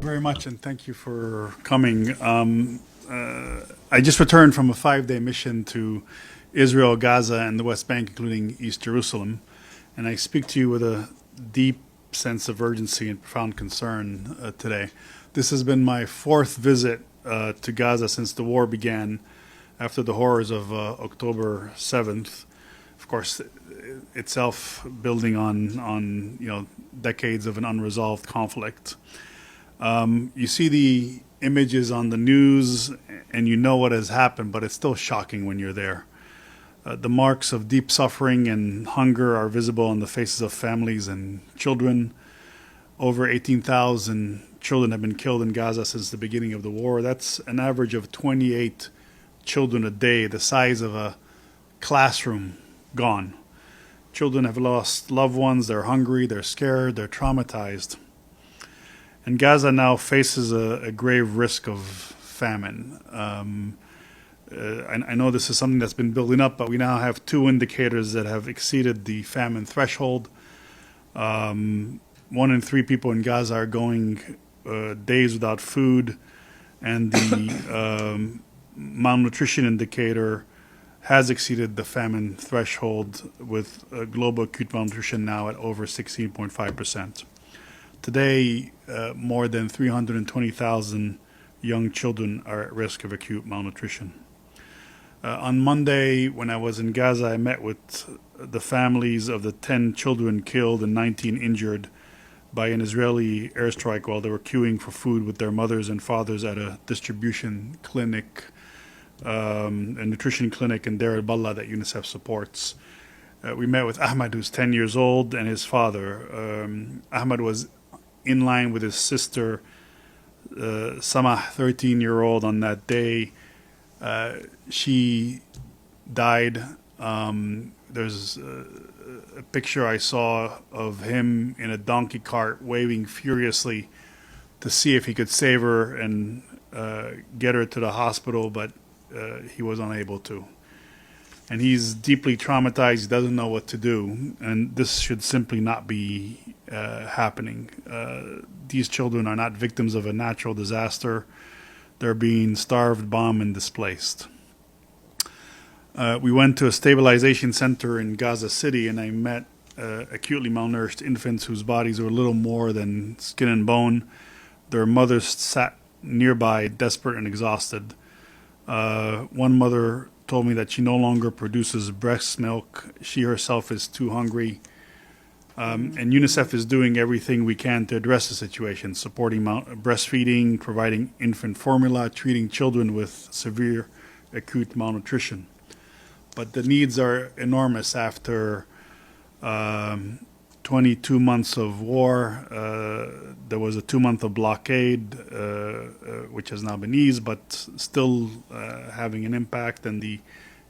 very much, and thank you for coming. I just returned from a 5-day mission to Israel, Gaza, and the West Bank, including East Jerusalem, and I speak to you with a deep sense of urgency and profound concern today. This has been my fourth visit to Gaza since the war began, after the horrors of October 7th. Of course, itself building on decades of an unresolved conflict. You see the images on the news and you know what has happened, but it's still shocking when you're there. The marks of deep suffering and hunger are visible on the faces of families and children. Over 18,000 children have been killed in Gaza since the beginning of the war. That's an average of 28 children a day, the size of a classroom gone. Children have lost loved ones, they're hungry, they're scared, they're traumatized. And Gaza now faces a grave risk of famine. I know this is something that's been building up, but we now have two indicators that have exceeded the famine threshold. 1 in 3 people in Gaza are going days without food, and the malnutrition indicator has exceeded the famine threshold, with global acute malnutrition now at over 16.5%. Today, more than 320,000 young children are at risk of acute malnutrition. On Monday, when I was in Gaza, I met with the families of the 10 children killed and 19 injured by an Israeli airstrike while they were queuing for food with their mothers and fathers at a distribution clinic, a nutrition clinic in Deir al-Ballah that UNICEF supports. We met with Ahmad, who's 10 years old, and his father. Ahmad was in line with his sister, Samah, 13-year-old, on that day. She died. There's a picture I saw of him in a donkey cart waving furiously to see if he could save her and get her to the hospital, but he was unable to. And he's deeply traumatized. He doesn't know what to do, and this should simply not be happening. These children are not victims of a natural disaster. They're being starved, bombed, and displaced. We went to a stabilization center in Gaza City, and I met acutely malnourished infants whose bodies were little more than skin and bone. Their mothers sat nearby, desperate and exhausted. One mother told me that she no longer produces breast milk. She herself is too hungry. And UNICEF is doing everything we can to address the situation, supporting breastfeeding, providing infant formula, treating children with severe acute malnutrition. But the needs are enormous after 22 months of war. There was a 2-month of blockade, which has now been eased, but still having an impact, and the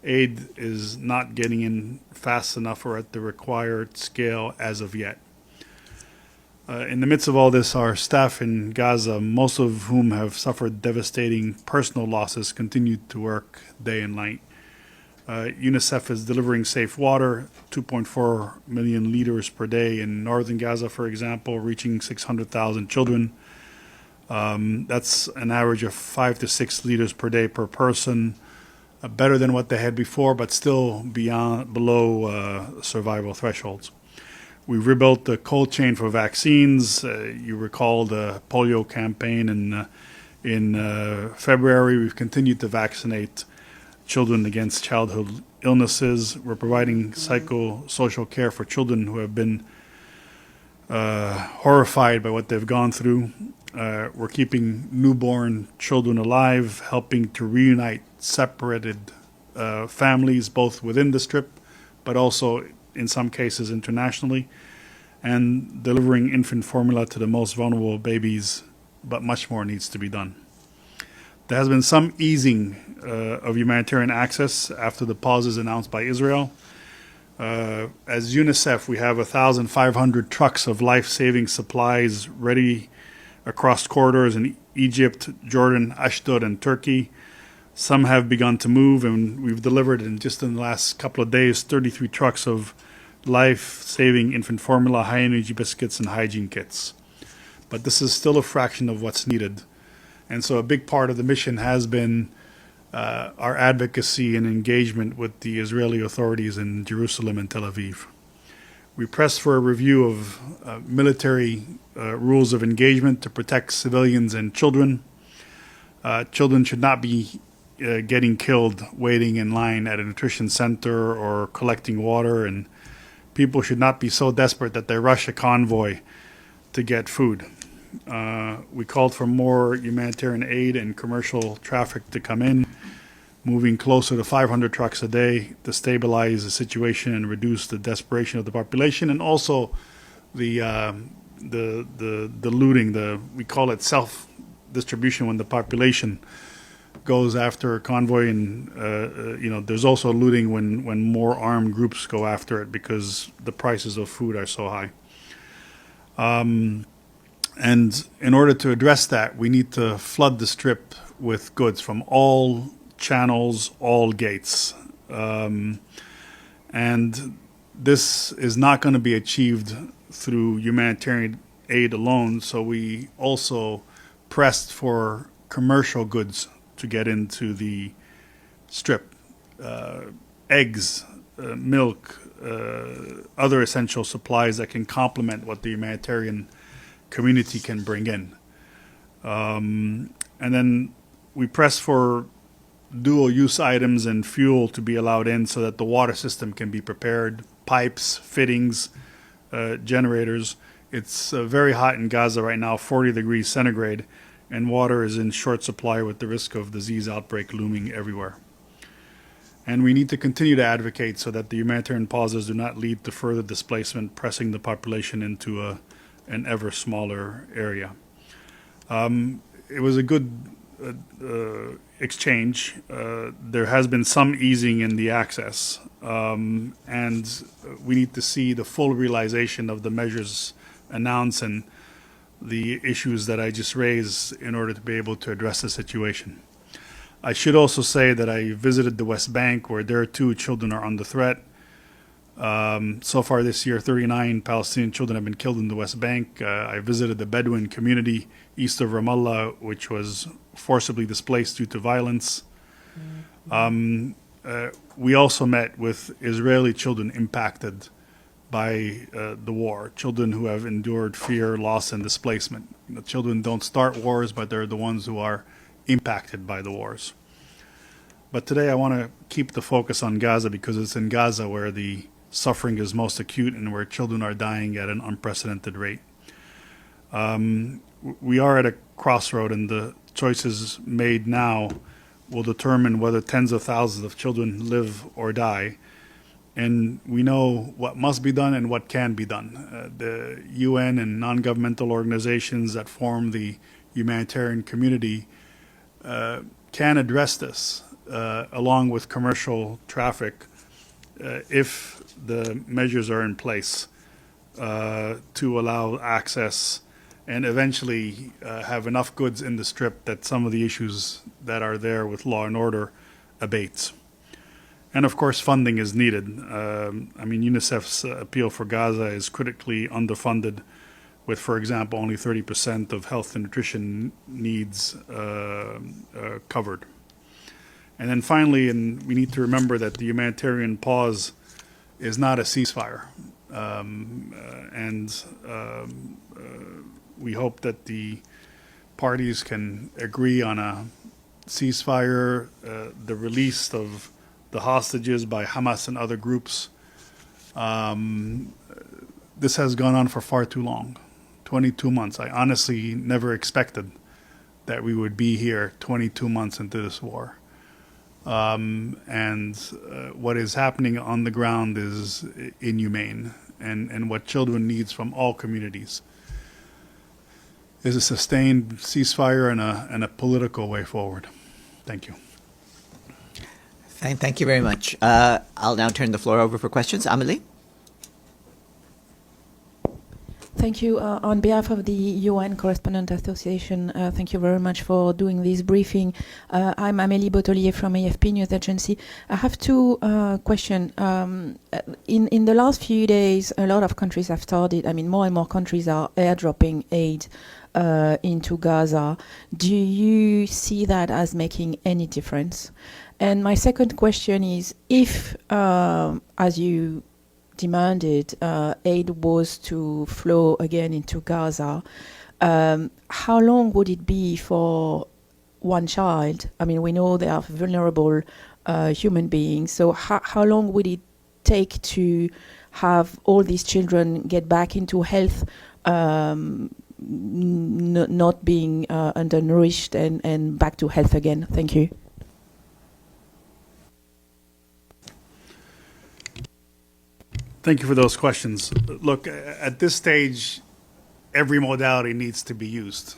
aid is not getting in fast enough or at the required scale as of yet. In the midst of all this, our staff in Gaza, most of whom have suffered devastating personal losses, continue to work day and night. UNICEF is delivering safe water, 2.4 million liters per day in northern Gaza, for example, reaching 600,000 children. That's an average of 5 to 6 liters per day per person, better than what they had before, but still below survival thresholds. We rebuilt the cold chain for vaccines. You recall the polio campaign in February. We've continued to vaccinate children against childhood illnesses. We're providing psychosocial care for children who have been horrified by what they've gone through. We're keeping newborn children alive, helping to reunite separated families, both within the Strip, but also in some cases internationally, and delivering infant formula to the most vulnerable babies, but much more needs to be done. There has been some easing of humanitarian access after the pauses announced by Israel. As UNICEF, we have 1,500 trucks of life-saving supplies ready across corridors in Egypt, Jordan, Ashdod, and Turkey. Some have begun to move, and we've delivered in the last couple of days 33 trucks of life-saving infant formula, high-energy biscuits, and hygiene kits. but this is still a fraction of what's needed. And so a big part of the mission has been our advocacy and engagement with the Israeli authorities in Jerusalem and Tel Aviv. We pressed for a review of military rules of engagement to protect civilians and children. Children should not be getting killed waiting in line at a nutrition center or collecting water, and people should not be so desperate that they rush a convoy to get food. We called for more humanitarian aid and commercial traffic to come in, moving closer to 500 trucks a day to stabilize the situation and reduce the desperation of the population, and also the looting. We call it self-distribution when the population goes after a convoy, and there's also looting when more armed groups go after it because the prices of food are so high. And in order to address that, we need to flood the strip with goods from all channels, all gates. And this is not going to be achieved through humanitarian aid alone, so we also pressed for commercial goods to get into the strip. Eggs, milk, other essential supplies that can complement what the humanitarian community can bring in. And then we press for dual-use items and fuel to be allowed in so that the water system can be prepared, pipes, fittings, generators. It's very hot in Gaza right now, 40 degrees centigrade, and water is in short supply with the risk of disease outbreak looming everywhere. And we need to continue to advocate so that the humanitarian pauses do not lead to further displacement, pressing the population into an ever smaller area. It was a good exchange. There has been some easing in the access, and we need to see the full realization of the measures announced and the issues that I just raised in order to be able to address the situation. I should also say that I visited the West Bank, where there too children are under threat. So far this year, 39 Palestinian children have been killed in the West Bank. I visited the Bedouin community east of Ramallah, which was forcibly displaced due to violence. We also met with Israeli children impacted by the war, children who have endured fear, loss, and displacement. Children don't start wars, but they're the ones who are impacted by the wars. But today I want to keep the focus on Gaza because it's in Gaza where the suffering is most acute and where children are dying at an unprecedented rate. We are at a crossroad, and the choices made now will determine whether tens of thousands of children live or die. And we know what must be done and what can be done. The UN and non-governmental organizations that form the humanitarian community can address this along with commercial traffic if the measures are in place to allow access and eventually have enough goods in the strip that some of the issues that are there with law and order abates. And of course, funding is needed. UNICEF's appeal for Gaza is critically underfunded, with, for example, only 30% of health and nutrition needs covered. And then finally, and we need to remember that the humanitarian pause is not a ceasefire. We hope that the parties can agree on a ceasefire, the release of the hostages by Hamas and other groups. This has gone on for far too long, 22 months. I honestly never expected that we would be here 22 months into this war. What is happening on the ground is inhumane, and what children needs from all communities is a sustained ceasefire and a political way forward. Thank you. Thank you very much. I'll now turn the floor over for questions. Amelie? Thank you. On behalf of the UN Correspondent Association, thank you very much for doing this briefing. I'm Amélie Bottelier from AFP News Agency. I have two questions. In the last few days, a lot of countries have started, more and more countries are airdropping aid into Gaza. Do you see that as making any difference? And my second question is, if, as you demanded, aid was to flow again into Gaza, how long would it be for one child? We know they are vulnerable human beings, so how long would it take to have all these children get back into health, not being undernourished and back to health again? Thank you. Thank you for those questions. Look, at this stage, every modality needs to be used.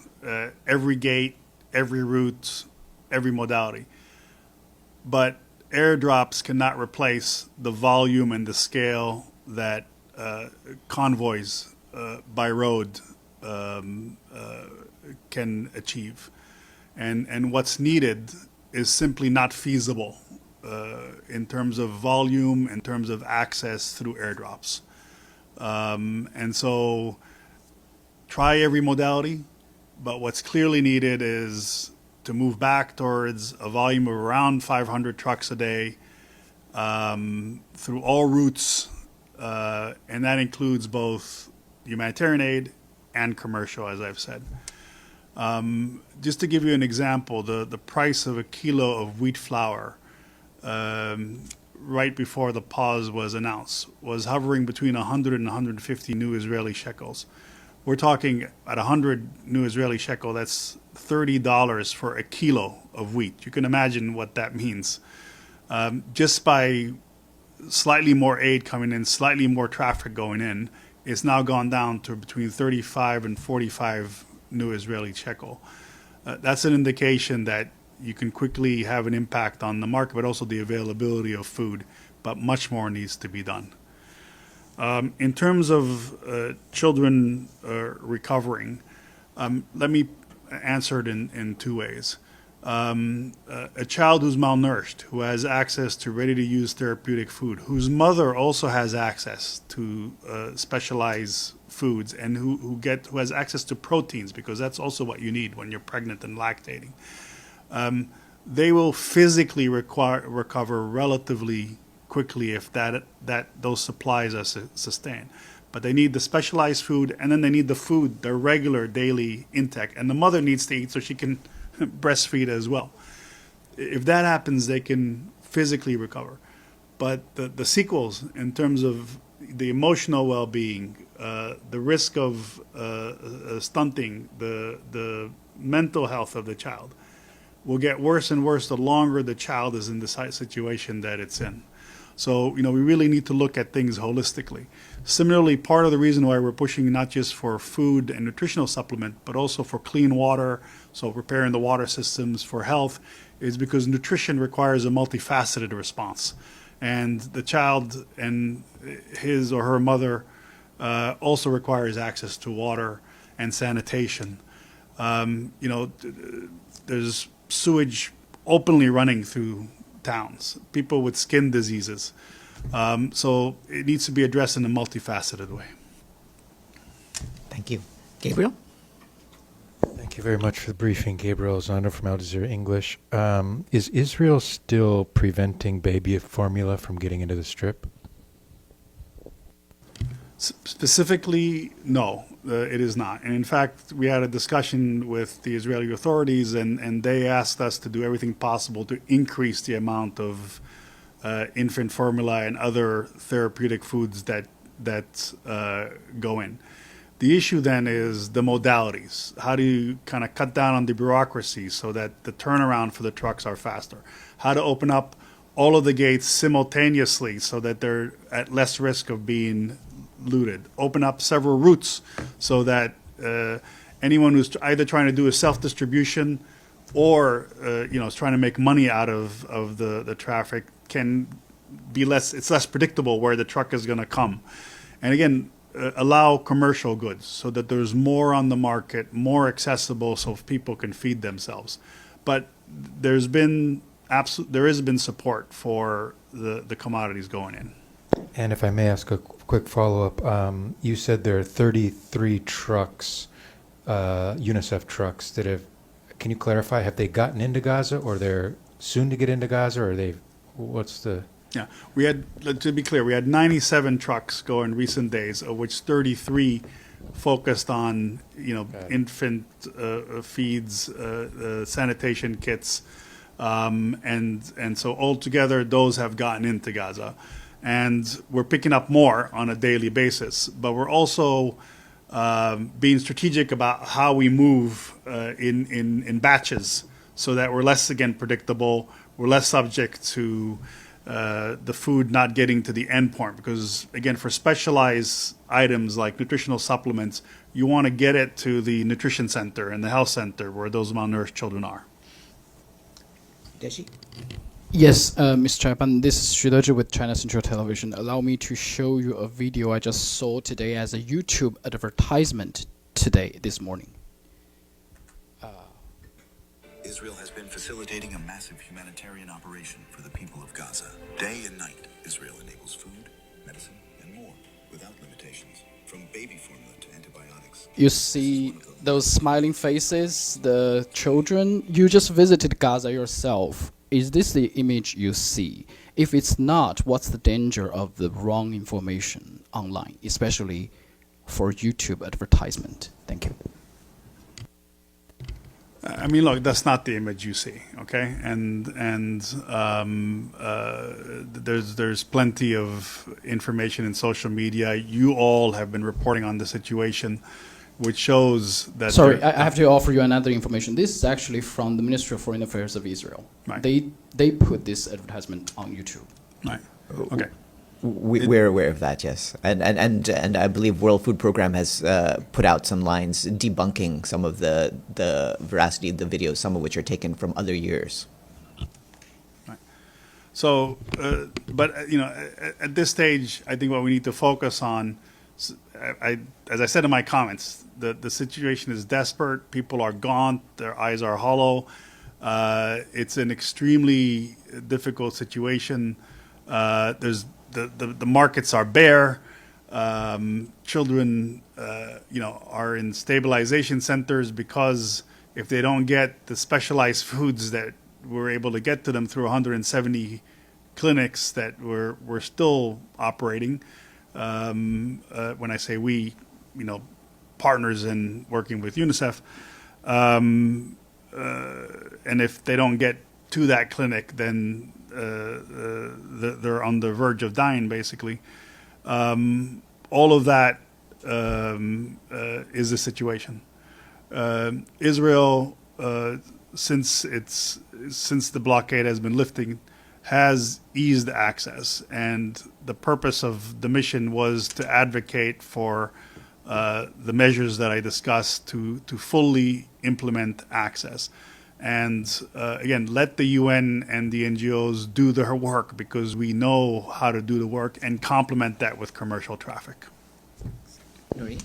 Every gate, every route, every modality. But airdrops cannot replace the volume and the scale that convoys by road can achieve. And what's needed is simply not feasible in terms of volume, in terms of access through airdrops. And so try every modality, but what's clearly needed is to move back towards a volume of around 500 trucks a day through all routes, and that includes both humanitarian aid and commercial, as I've said. Just to give you an example, the price of a kilo of wheat flour right before the pause was announced was hovering between 100 and 150 new Israeli shekels. We're talking at 100 new Israeli shekel, that's $30 for a kilo of wheat. You can imagine what that means. Just by slightly more aid coming in, slightly more traffic going in, it's now gone down to between 35 and 45 new Israeli shekel. That's an indication that you can quickly have an impact on the market, but also the availability of food. But much more needs to be done. In terms of children recovering, let me answer it in two ways. A child who's malnourished, who has access to ready-to-use therapeutic food, whose mother also has access to specialized foods, and who has access to proteins, because that's also what you need when you're pregnant and lactating. They will physically recover relatively quickly if those supplies are sustained. But they need the specialized food, and then they need the food, their regular daily intake. And the mother needs to eat so she can breastfeed as well. If that happens, they can physically recover. But the sequels, in terms of the emotional well-being, the risk of stunting, the mental health of the child, will get worse and worse the longer the child is in the situation that it's in. So, we really need to look at things holistically. Similarly, part of the reason why we're pushing not just for food and nutritional supplement, but also for clean water, so preparing the water systems for health, is because nutrition requires a multifaceted response. And the child and his or her mother also requires access to water and sanitation. There's sewage openly running through towns, people with skin diseases. So it needs to be addressed in a multifaceted way. Thank you. Gabriel? Thank you very much for the briefing. Gabriel Zondo from Al Jazeera English. Is Israel still preventing baby formula from getting into the Strip? Specifically, no, it is not. And in fact, we had a discussion with the Israeli authorities, and they asked us to do everything possible to increase the amount of infant formula and other therapeutic foods that go in. The issue then is the modalities. How do you kind of cut down on the bureaucracy so that the turnaround for the trucks are faster? How to open up all of the gates simultaneously so that they're at less risk of being looted. Open up several routes so that anyone who's either trying to do a self-distribution or is trying to make money out of the traffic can be it's less predictable where the truck is going to come. And again, allow commercial goods so that there's more on the market, more accessible, so people can feed themselves. But there has been support for the commodities going in. And if I may ask a quick follow-up, you said there are 33 trucks, UNICEF trucks that have, can you clarify, have they gotten into Gaza, or they're soon to get into Gaza, or what's the... Yeah, we had, to be clear, we had 97 trucks go in recent days, of which 33 focused on, infant feeds, sanitation kits, and so altogether those have gotten into Gaza, and we're picking up more on a daily basis. But we're also being strategic about how we move in batches, so that we're less predictable, we're less subject to the food not getting to the end point, because again, for specialized items like nutritional supplements, you want to get it to the nutrition center and the health center where those malnourished children are. Deshi? Yes, Mr. Chaiban, this is Xu with China Central Television. Allow me to show you a video I just saw today as a YouTube advertisement this morning. Israel has been facilitating a massive humanitarian operation for the people of Gaza. Day and night, Israel enables food, medicine, and more without limitations, from baby formula to antibiotics. You see those smiling faces, the children. You just visited Gaza yourself. Is this the image you see? If it's not, what's the danger of the wrong information online, especially for YouTube advertisement? Thank you. I mean, look, that's not the image you see, okay? And there's plenty of information in social media. You all have been reporting on the situation, which shows that... Sorry, I have to offer you another information. This is actually from the Ministry of Foreign Affairs of Israel. Right. They put this advertisement on YouTube. Right, okay. We're aware of that, yes, and I believe World Food Program has put out some lines debunking some of the veracity of the videos, some of which are taken from other years. Right. So, but at this stage, I think what we need to focus on, as I said in my comments, the situation is desperate. People are gaunt. Their eyes are hollow. It's an extremely difficult situation. The markets are bare. Children, are in stabilization centers because if they don't get the specialized foods that we're able to get to them through 170 clinics that we're still operating. When I say we, partners in working with UNICEF. And if they don't get to that clinic, then they're on the verge of dying, basically. All of that is the situation. Israel, since the blockade has been lifting, has eased access, and the purpose of the mission was to advocate for the measures that I discussed to fully implement access. And again, let the UN and the NGOs do their work, because we know how to do the work, and complement that with commercial traffic. Noreen?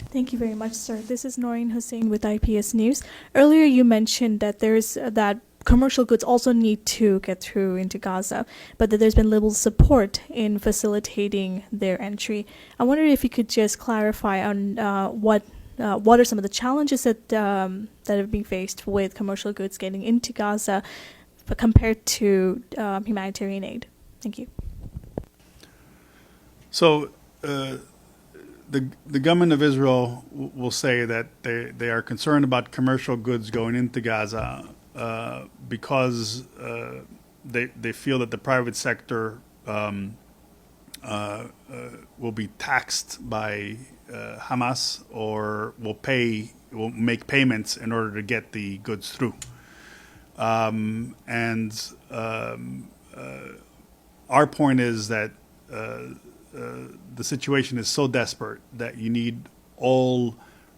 Thank you very much, sir. This is Noreen Hussein with IPS News. Earlier you mentioned that that commercial goods also need to get through into Gaza, but that there's been little support in facilitating their entry. I wonder if you could just clarify on what are some of the challenges that have been faced with commercial goods getting into Gaza compared to humanitarian aid? Thank you. So the government of Israel will say that they are concerned about commercial goods going into Gaza because they feel that the private sector will be taxed by Hamas, or will make payments in order to get the goods through. Our point is that the situation is so desperate that you need all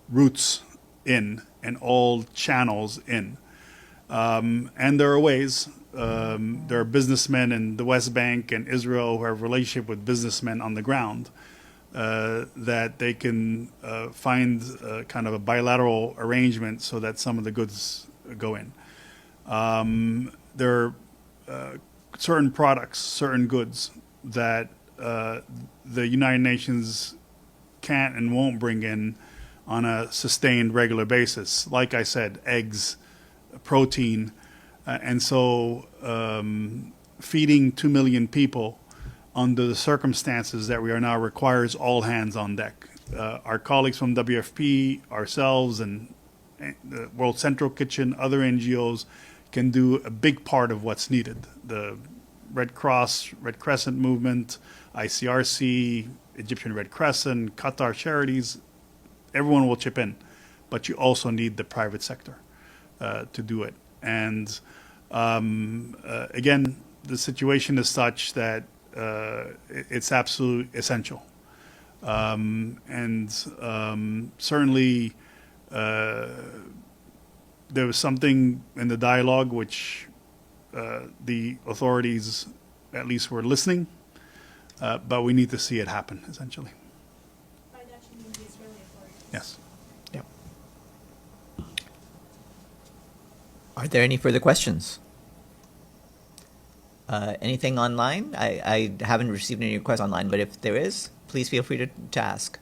routes in and all channels in. And there are ways. There are businessmen in the West Bank and Israel who have a relationship with businessmen on the ground. that they can find kind of a bilateral arrangement so that some of the goods go in. There are certain products, certain goods that the United Nations can't and won't bring in on a sustained regular basis. Like I said, eggs, protein, and so feeding 2 million people under the circumstances that we are now requires all hands on deck. Our colleagues from WFP, ourselves, and the World Central Kitchen, other NGOs can do a big part of what's needed. The Red Cross, Red Crescent movement, ICRC, Egyptian Red Crescent, Qatar Charities, everyone will chip in. But you also need the private sector to do it. And again, the situation is such that it's absolutely essential. Certainly there was something in the dialogue which the authorities at least were listening, but we need to see it happen, essentially. By that you mean the Israeli authorities? Yes. Yep. Are there any further questions? Anything online? I haven't received any requests online, but if there is, please feel free to ask.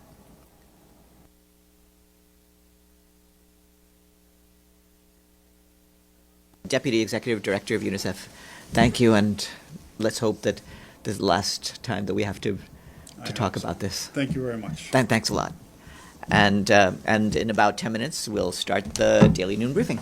Deputy Executive Director of UNICEF, thank you, and let's hope that this is the last time that we have to talk about this. Thank you very much. Thanks a lot. And in about 10 minutes, we'll start the Daily Noon Briefing.